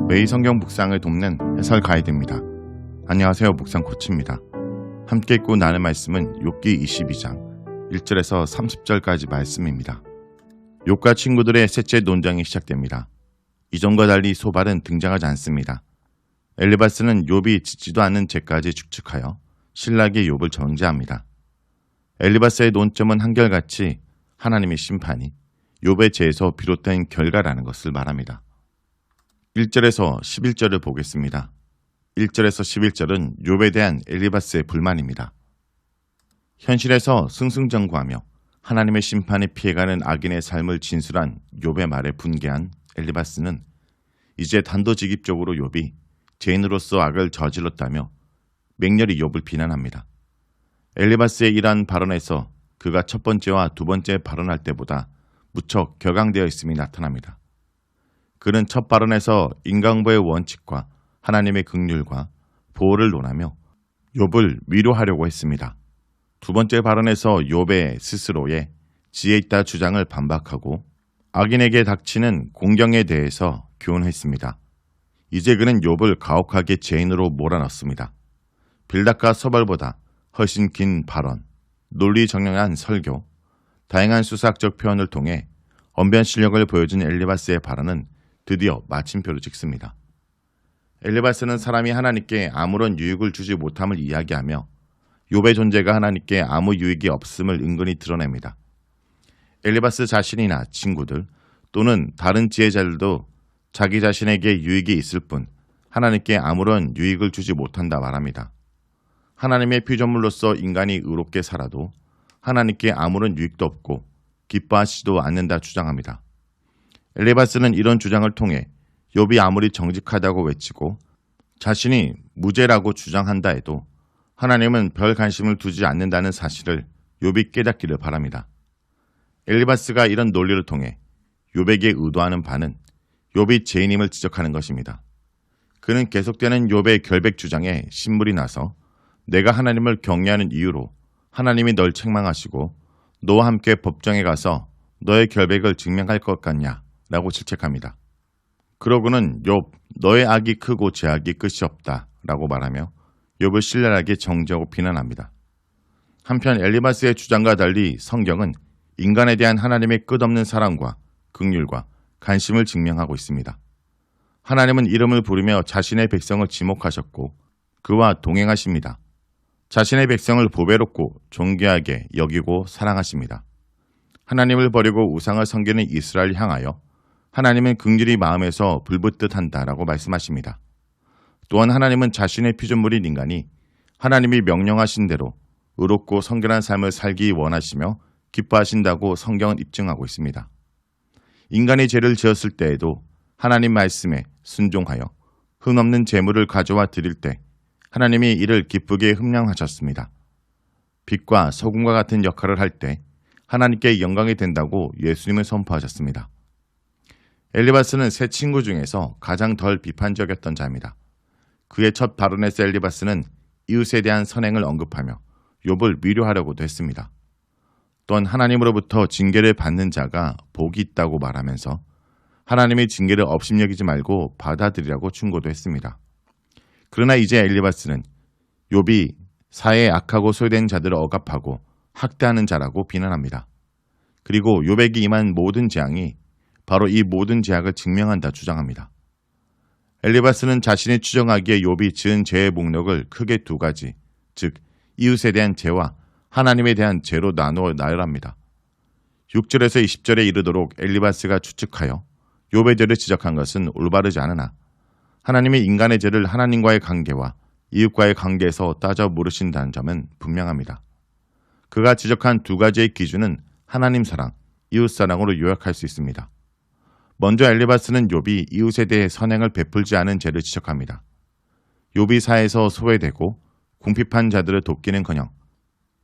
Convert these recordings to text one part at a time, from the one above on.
매일 성경 묵상을 돕는 해설 가이드입니다. 안녕하세요. 묵상 코치입니다. 함께 읽고 나눌 말씀은 욥기 22장 1절에서 30절까지 말씀입니다. 욥과 친구들의 셋째 논쟁이 시작됩니다. 이전과 달리 소발은 등장하지 않습니다. 엘리바스는 욥이 짓지도 않는 죄까지 축축하여 신랄하게 욥을 정죄합니다. 엘리바스의 논점은 한결같이 하나님의 심판이 욥의 죄에서 비롯된 결과라는 것을 말합니다. 1절에서 11절을 보겠습니다. 1절에서 11절은 욥에 대한 엘리바스의 불만입니다. 현실에서 승승장구하며 하나님의 심판에 피해가는 악인의 삶을 진술한 욥의 말에 분개한 엘리바스는 이제 단도직입적으로 욥이 죄인으로서 악을 저질렀다며 맹렬히 욥을 비난합니다. 엘리바스의 이러한 발언에서 그가 첫 번째와 두 번째 발언할 때보다 무척 격앙되어 있음이 나타납니다. 그는 첫 발언에서 인간보의 원칙과 하나님의 긍휼과 보호를 논하며 욥을 위로하려고 했습니다. 두 번째 발언에서 욥의 스스로의 지혜 있다 주장을 반박하고 악인에게 닥치는 공경에 대해서 교훈했습니다. 이제 그는 욥을 가혹하게 죄인으로 몰아넣습니다. 빌닷과 서발보다 훨씬 긴 발언, 논리정연한 설교, 다양한 수사학적 표현을 통해 언변 실력을 보여준 엘리바스의 발언은 드디어 마침표를 찍습니다. 엘리바스는 사람이 하나님께 아무런 유익을 주지 못함을 이야기하며 욥의 존재가 하나님께 아무 유익이 없음을 은근히 드러냅니다. 엘리바스 자신이나 친구들 또는 다른 지혜자들도 자기 자신에게 유익이 있을 뿐 하나님께 아무런 유익을 주지 못한다 말합니다. 하나님의 피조물로서 인간이 의롭게 살아도 하나님께 아무런 유익도 없고 기뻐하시지도 않는다 주장합니다. 엘리바스는 이런 주장을 통해 욥이 아무리 정직하다고 외치고 자신이 무죄라고 주장한다 해도 하나님은 별 관심을 두지 않는다는 사실을 욥이 깨닫기를 바랍니다. 엘리바스가 이런 논리를 통해 욥에게 의도하는 바는 욥이 죄인임을 지적하는 것입니다. 그는 계속되는 욥의 결백 주장에 신물이 나서 내가 하나님을 경외하는 이유로 하나님이 널 책망하시고 너와 함께 법정에 가서 너의 결백을 증명할 것 같냐 라고 질책합니다. 그러고는 욥, 너의 악이 크고 죄악이 끝이 없다 라고 말하며 욥을 신랄하게 정죄하고 비난합니다. 한편 엘리바스의 주장과 달리 성경은 인간에 대한 하나님의 끝없는 사랑과 긍휼과 관심을 증명하고 있습니다. 하나님은 이름을 부르며 자신의 백성을 지목하셨고 그와 동행하십니다. 자신의 백성을 보배롭고 존귀하게 여기고 사랑하십니다. 하나님을 버리고 우상을 섬기는 이스라엘 향하여 하나님은 긍휼히 마음에서 불붙듯 한다라고 말씀하십니다. 또한 하나님은 자신의 피조물인 인간이 하나님이 명령하신 대로 의롭고 성결한 삶을 살기 원하시며 기뻐하신다고 성경은 입증하고 있습니다. 인간이 죄를 지었을 때에도 하나님 말씀에 순종하여 흠없는 제물을 가져와 드릴 때 하나님이 이를 기쁘게 흠량하셨습니다. 빛과 소금과 같은 역할을 할 때 하나님께 영광이 된다고 예수님을 선포하셨습니다. 엘리바스는 세 친구 중에서 가장 덜 비판적이었던 자입니다. 그의 첫 발언에서 엘리바스는 이웃에 대한 선행을 언급하며 욥을 위로하려고도 했습니다. 또한 하나님으로부터 징계를 받는 자가 복이 있다고 말하면서 하나님의 징계를 업신여기지 말고 받아들이라고 충고도 했습니다. 그러나 이제 엘리바스는 욥이 사회에 악하고 소외된 자들을 억압하고 학대하는 자라고 비난합니다. 그리고 욥에게 임한 모든 재앙이 바로 이 모든 죄악을 증명한다 주장합니다. 엘리바스는 자신이 추정하기에 욥이 지은 죄의 목록을 크게 두 가지, 즉 이웃에 대한 죄와 하나님에 대한 죄로 나누어 나열합니다. 6절에서 20절에 이르도록 엘리바스가 추측하여 욥의 죄를 지적한 것은 올바르지 않으나 하나님이 인간의 죄를 하나님과의 관계와 이웃과의 관계에서 따져 물으신다는 점은 분명합니다. 그가 지적한 두 가지의 기준은 하나님 사랑, 이웃 사랑으로 요약할 수 있습니다. 먼저 엘리바스는 욥이 이웃에 대해 선행을 베풀지 않은 죄를 지적합니다. 욥이 사회에서 소외되고 궁핍한 자들을 돕기는커녕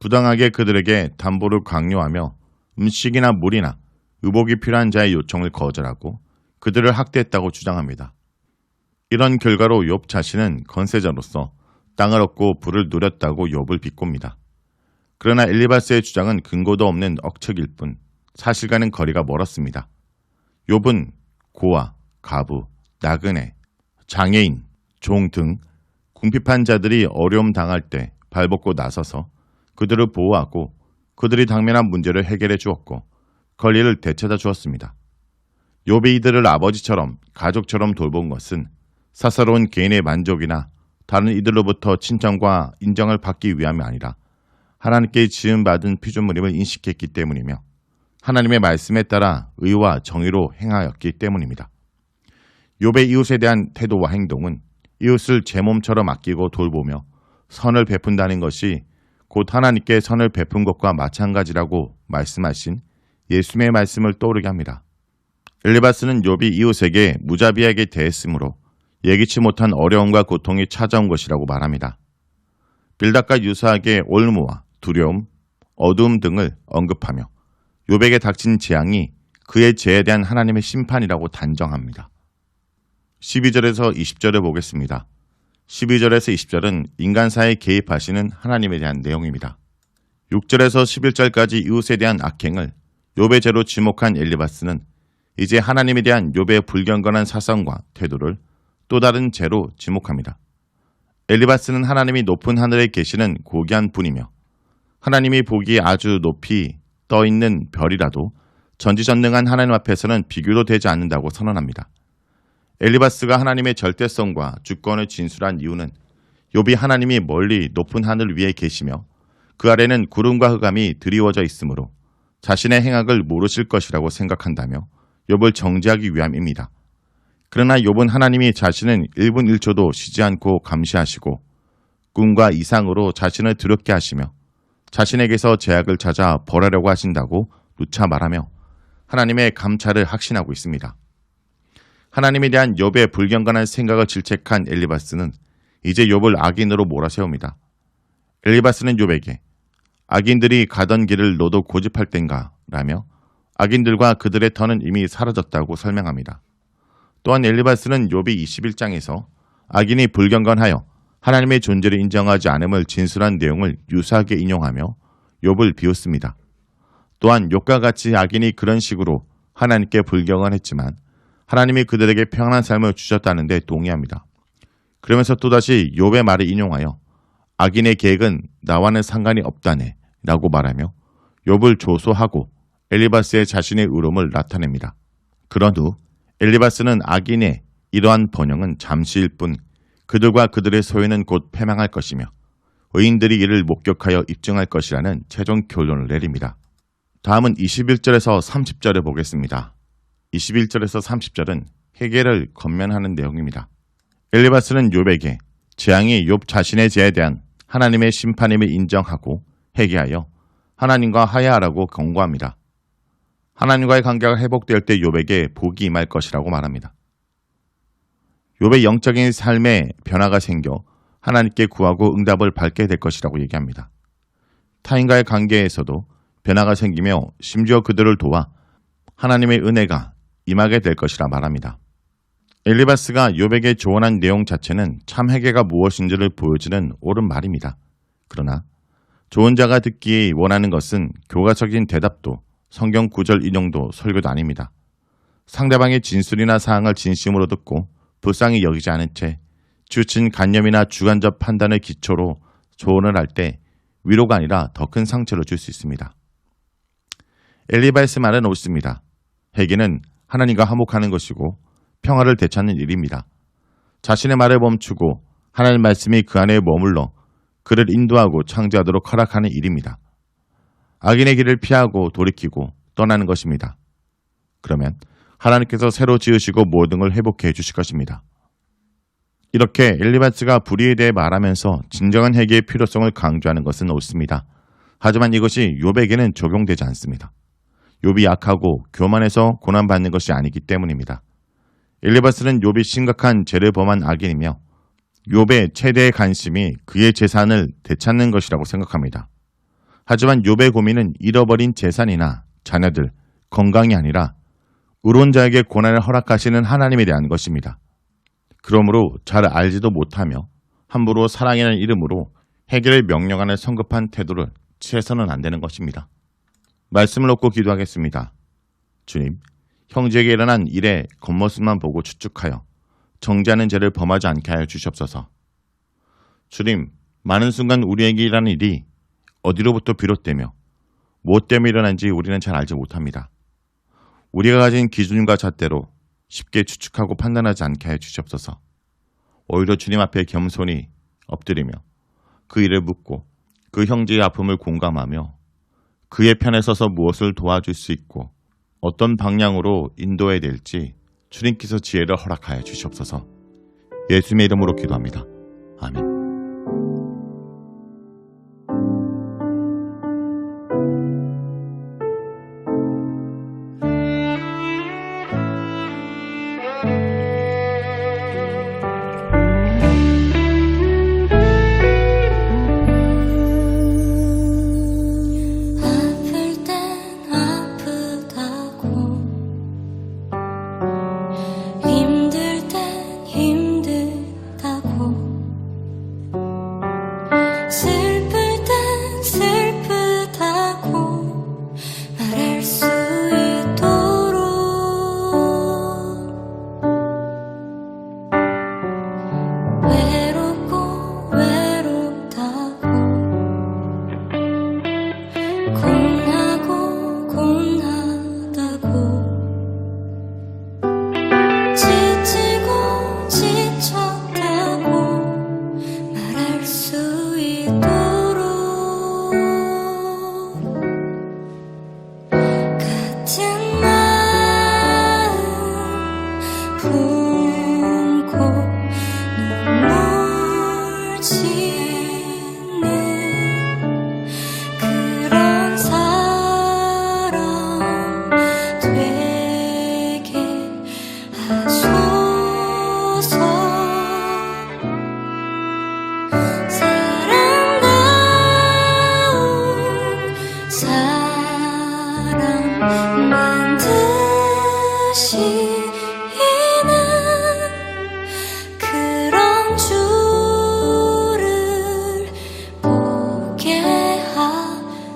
부당하게 그들에게 담보를 강요하며 음식이나 물이나 의복이 필요한 자의 요청을 거절하고 그들을 학대했다고 주장합니다. 이런 결과로 욥 자신은 건세자로서 땅을 얻고 부를 누렸다고 욥을 비꼽니다. 그러나 엘리바스의 주장은 근거도 없는 억측일 뿐 사실과는 거리가 멀었습니다. 욥은 고아, 가부, 나그네, 장애인, 종 등 궁핍한 자들이 어려움 당할 때 발벗고 나서서 그들을 보호하고 그들이 당면한 문제를 해결해 주었고 권리를 되찾아 주었습니다. 욥이 이들을 아버지처럼 가족처럼 돌본 것은 사사로운 개인의 만족이나 다른 이들로부터 칭찬과 인정을 받기 위함이 아니라 하나님께 지음받은 피조물임을 인식했기 때문이며 하나님의 말씀에 따라 의와 정의로 행하였기 때문입니다. 욥의 이웃에 대한 태도와 행동은 이웃을 제 몸처럼 아끼고 돌보며 선을 베푼다는 것이 곧 하나님께 선을 베푼 것과 마찬가지라고 말씀하신 예수님의 말씀을 떠오르게 합니다. 엘리바스는 욥이 이웃에게 무자비하게 대했으므로 예기치 못한 어려움과 고통이 찾아온 것이라고 말합니다. 빌닷과 유사하게 올무와 두려움, 어두움 등을 언급하며 욥에게 닥친 재앙이 그의 죄에 대한 하나님의 심판이라고 단정합니다. 12절에서 20절을 보겠습니다. 12절에서 20절은 인간사에 개입하시는 하나님에 대한 내용입니다. 6절에서 11절까지 이웃에 대한 악행을 욥의 죄로 지목한 엘리바스는 이제 하나님에 대한 욥의 불경건한 사상과 태도를 또 다른 죄로 지목합니다. 엘리바스는 하나님이 높은 하늘에 계시는 고귀한 분이며 하나님이 보기에 아주 높이 떠있는 별이라도 전지전능한 하나님 앞에서는 비교도 되지 않는다고 선언합니다. 엘리바스가 하나님의 절대성과 주권을 진술한 이유는 욥이 하나님이 멀리 높은 하늘 위에 계시며 그 아래는 구름과 흑암이 드리워져 있으므로 자신의 행악을 모르실 것이라고 생각한다며 욥을 정죄하기 위함입니다. 그러나 욥은 하나님이 자신은 1분 1초도 쉬지 않고 감시하시고 꿈과 이상으로 자신을 두렵게 하시며 자신에게서 죄악을 찾아 벌하려고 하신다고 누차 말하며 하나님의 감찰을 확신하고 있습니다. 하나님에 대한 욥의 불경건한 생각을 질책한 엘리바스는 이제 욥을 악인으로 몰아세웁니다. 엘리바스는 욥에게 악인들이 가던 길을 너도 고집할 땐가? 라며 악인들과 그들의 터는 이미 사라졌다고 설명합니다. 또한 엘리바스는 욥이 21장에서 악인이 불경건하여 하나님의 존재를 인정하지 않음을 진술한 내용을 유사하게 인용하며 욥을 비웃습니다. 또한 욥과 같이 악인이 그런 식으로 하나님께 불경건했지만 하나님이 그들에게 평안한 삶을 주셨다는 데 동의합니다. 그러면서 또다시 욥의 말을 인용하여 악인의 계획은 나와는 상관이 없다네 라고 말하며 욥을 조소하고 엘리바스의 자신의 의로움을 나타냅니다. 그런 후 엘리바스는 악인의 이러한 번영은 잠시일 뿐 그들과 그들의 소유는 곧 패망할 것이며 의인들이 이를 목격하여 입증할 것이라는 최종 결론을 내립니다. 다음은 21절에서 30절을 보겠습니다. 21절에서 30절은 회개를 권면하는 내용입니다. 엘리바스는 욥에게 재앙이 욥 자신의 죄에 대한 하나님의 심판임을 인정하고 회개하여 하나님과 화해하라고 권고합니다. 하나님과의 관계가 회복될 때 욥에게 복이 임할 것이라고 말합니다. 욥의 영적인 삶에 변화가 생겨 하나님께 구하고 응답을 받게 될 것이라고 얘기합니다. 타인과의 관계에서도 변화가 생기며 심지어 그들을 도와 하나님의 은혜가 임하게 될 것이라 말합니다. 엘리바스가 욥에게 조언한 내용 자체는 참 회개가 무엇인지를 보여주는 옳은 말입니다. 그러나 좋은 자가 듣기 원하는 것은 교과적인 대답도 성경 구절 인용도 설교도 아닙니다. 상대방의 진술이나 사항을 진심으로 듣고 불쌍히 여기지 않은 채 지우친 관념이나 주관적 판단을 기초로 조언을 할 때 위로가 아니라 더 큰 상처를 줄 수 있습니다. 엘리바스 말은 옳습니다. 회개는 하나님과 화목하는 것이고 평화를 되찾는 일입니다. 자신의 말을 멈추고 하나님의 말씀이 그 안에 머물러 그를 인도하고 창조하도록 허락하는 일입니다. 악인의 길을 피하고 돌이키고 떠나는 것입니다. 그러면 하나님께서 새로 지으시고 모든 걸 회복해 주실 것입니다. 이렇게 엘리바스가 불의에 대해 말하면서 진정한 회개의 필요성을 강조하는 것은 옳습니다. 하지만 이것이 욥에게는 적용되지 않습니다. 욥이 약하고 교만해서 고난받는 것이 아니기 때문입니다. 엘리바스는 욥이 심각한 죄를 범한 악인이며 욥의 최대의 관심이 그의 재산을 되찾는 것이라고 생각합니다. 하지만 욥의 고민은 잃어버린 재산이나 자녀들, 건강이 아니라 의로운 자에게 고난을 허락하시는 하나님에 대한 것입니다. 그러므로 잘 알지도 못하며 함부로 사랑이라는 이름으로 회개를 명령하는 성급한 태도를 취해서는 안 되는 것입니다. 말씀을 놓고 기도하겠습니다. 주님, 형제에게 일어난 일의 겉모습만 보고 추측하여 정죄하는 죄를 범하지 않게 하여 주시옵소서. 주님, 많은 순간 우리에게 일하는 일이 어디로부터 비롯되며 무엇 때문에 일어난지 우리는 잘 알지 못합니다. 우리가 가진 기준과 잣대로 쉽게 추측하고 판단하지 않게 하여 주시옵소서. 오히려 주님 앞에 겸손히 엎드리며 그 일을 묻고 그 형제의 아픔을 공감하며 그의 편에 서서 무엇을 도와줄 수 있고 어떤 방향으로 인도해야 될지 주님께서 지혜를 허락하여 주시옵소서. 예수님의 이름으로 기도합니다. 아멘.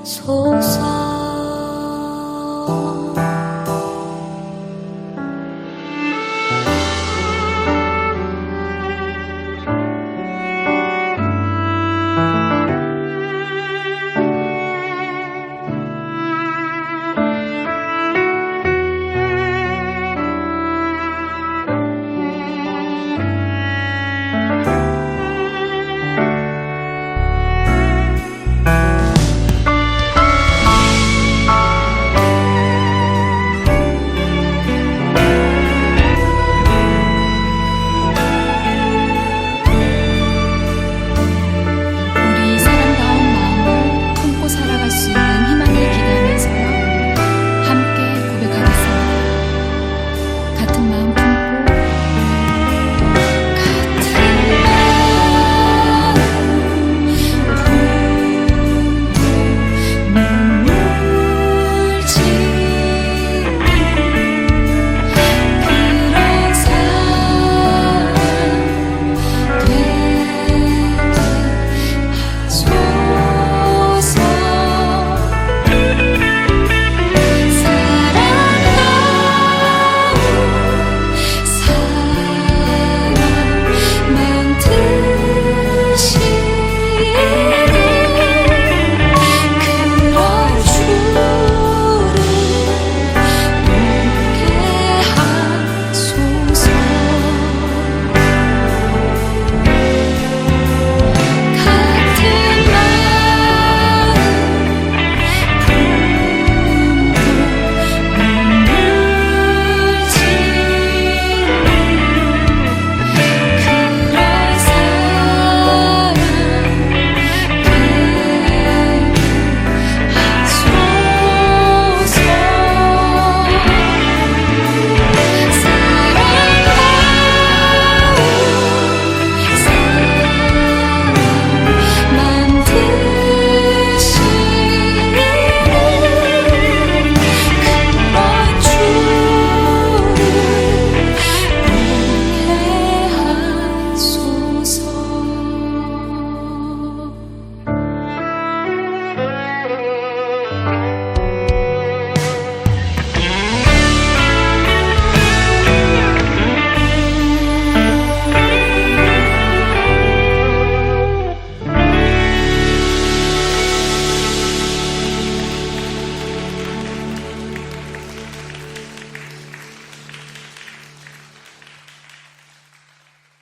소서